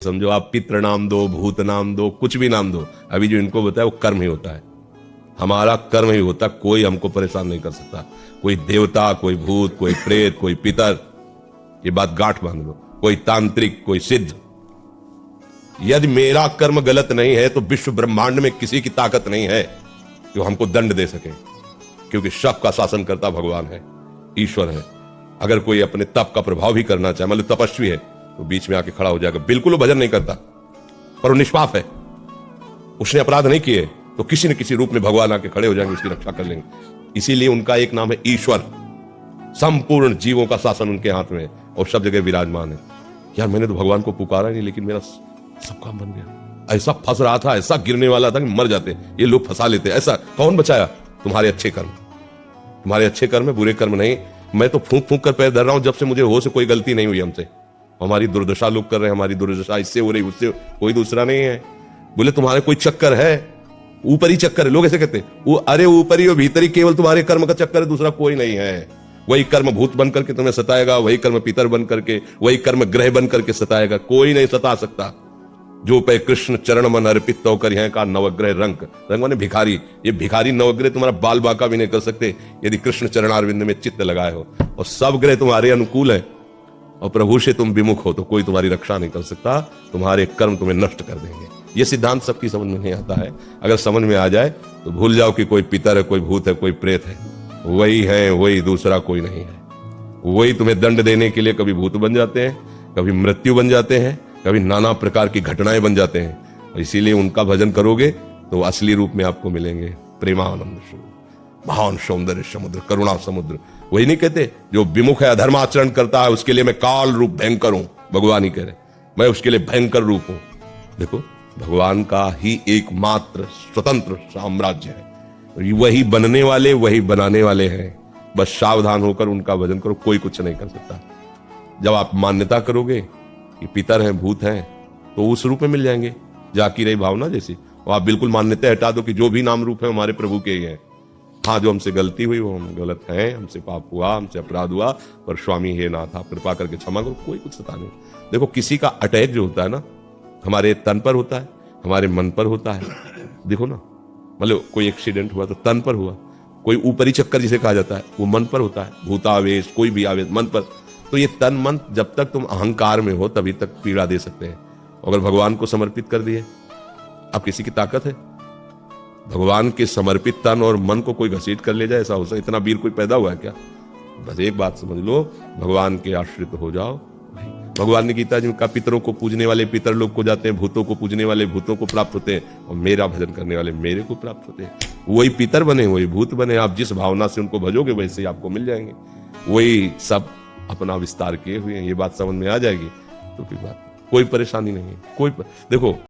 समझो आप पितृ नाम दो, भूत नाम दो, कुछ भी नाम दो, अभी जो इनको बताया वो कर्म ही होता है। हमारा कर्म ही होता, कोई हमको परेशान नहीं कर सकता। कोई देवता, कोई भूत, कोई प्रेत, कोई पितर, ये बात गांठ बांध लो, कोई तांत्रिक, कोई सिद्ध। यदि मेरा कर्म गलत नहीं है तो विश्व ब्रह्मांड में किसी की ताकत नहीं है जो हमको दंड दे सके, क्योंकि सबका शासन करता भगवान है, ईश्वर है। अगर कोई अपने तप का प्रभाव भी करना चाहे, मतलब तपस्वी है, तो बीच में आके खड़ा हो जाएगा। बिल्कुल वो भजन नहीं करता, पर वो निष्पाप है, उसने अपराध नहीं किए, तो किसी न किसी रूप में भगवान आके खड़े हो जाएंगे, उसकी रक्षा कर लेंगे। इसीलिए उनका एक नाम है ईश्वर। संपूर्ण जीवों का शासन उनके हाथ में है और सब जगह विराजमान है। यार मैंने तो भगवान को पुकारा नहीं, लेकिन मेरा सब काम बन गया। ऐसा फंस रहा था, ऐसा गिरने वाला था कि मर जाते, ये लोग फंसा लेते। ऐसा कौन बचाया? तुम्हारे अच्छे कर्म, तुम्हारे अच्छे कर्म, बुरे कर्म नहीं। मैं तो फूंक फूंक कर पैर धर रहा हूं, जब से मुझे हो से कोई गलती नहीं हुई हमसे। हमारी दुर्दशा लोग कर रहे हैं, हमारी दुर्दशा इससे हो रही, उससे, कोई दूसरा नहीं है। बोले तुम्हारे कोई चक्कर है, ऊपरी चक्कर है। लोग ऐसे कहते वो, अरे ऊपरी और भीतरी, केवल तुम्हारे कर्म का चक्कर है, दूसरा कोई नहीं है। वही कर्म भूत बन करके तुम्हें सताएगा, वही कर्म पितर बन करके, वही कर्म ग्रह बन करके सताएगा। कोई नहीं सता सकता। जो पे कृष्ण चरण मन अर्पित होकर यहाँ का नवग्रह रंग माने भिखारी, ये भिखारी नवग्रह तुम्हारा बाल बांका भी नहीं कर सकते यदि कृष्ण चरणारविंद में चित्त लगाए हो। और सब ग्रह तुम्हारे अनुकूल है और प्रभु से तुम विमुख हो तो कोई तुम्हारी रक्षा नहीं कर सकता। तुम्हारे कर्म तुम्हें नष्ट कर देंगे। ये सिद्धांत सबकी समझ में नहीं आता है। अगर समझ में आ जाए तो भूल जाओ कि कोई पितर है, कोई भूत है, कोई प्रेत है। वही है, वही, दूसरा कोई नहीं है। वही तुम्हें दंड देने के लिए कभी भूत बन जाते हैं, कभी मृत्यु बन जाते हैं, कभी नाना प्रकार की घटनाएं बन जाते हैं। और इसीलिए उनका भजन करोगे तो असली रूप में आपको मिलेंगे प्रेमानंद स्वरूप, महान सौंदर्य समुद्र, करुणा समुद्र। वही नहीं कहते जो विमुख है, अधर्माचरण करता है, उसके लिए मैं काल रूप भयंकर हूं। भगवान ही कह रहे, मैं उसके लिए भयंकर रूप हूं। देखो, भगवान का ही एकमात्र स्वतंत्र साम्राज्य है। वही बनने वाले, वही बनाने वाले हैं। बस सावधान होकर उनका भजन करो, कोई कुछ नहीं कर सकता। जब आप मान्यता करोगे कि पितर हैं, भूत हैं, तो उस रूप में मिल जाएंगे। जाकी रही भावना जैसी। और आप बिल्कुल मान्यता हटा दो कि जो भी नाम रूप है हमारे प्रभु के ही हैं। हाँ, जो हमसे गलती हुई वो हम गलत हैं, हमसे पाप हुआ, हमसे अपराध हुआ, पर स्वामी हे नाथ आप कृपा करके क्षमा करो। कोई कुछ सता नहीं। देखो, किसी का अटैक जो होता है ना, हमारे तन पर होता है, हमारे मन पर होता है। देखो ना, मतलब कोई एक्सीडेंट हुआ तो तन पर हुआ। कोई ऊपरी चक्कर जिसे कहा जाता है वो मन पर होता है। भूतावेश, कोई भी आवेश मन पर। तो ये तन मन, जब तक तुम अहंकार में हो तभी तक पीड़ा दे सकते हैं। अगर भगवान को समर्पित कर दिए, अब किसी की ताकत है? भगवान के समर्पित तन और मन को कोई घसीट कर ले जाए, ऐसा हो सकता? इतना वीर कोई पैदा हुआ है क्या? बस एक बात समझ लो, भगवान के आश्रित हो जाओ। भगवान ने गीता जी का पितरों को पूजने वाले पितर लोग को जाते हैं, भूतों को पूजने वाले भूतों को प्राप्त होते हैं, और मेरा भजन करने वाले मेरे को प्राप्त होते हैं। वही पितर बने, वही भूत बने। आप जिस भावना से उनको भजोगे वैसे ही आपको मिल जाएंगे। वही सब अपना विस्तार किए हुए हैं। ये बात समझ में आ जाएगी तो फिर बात कोई परेशानी नहीं है। देखो,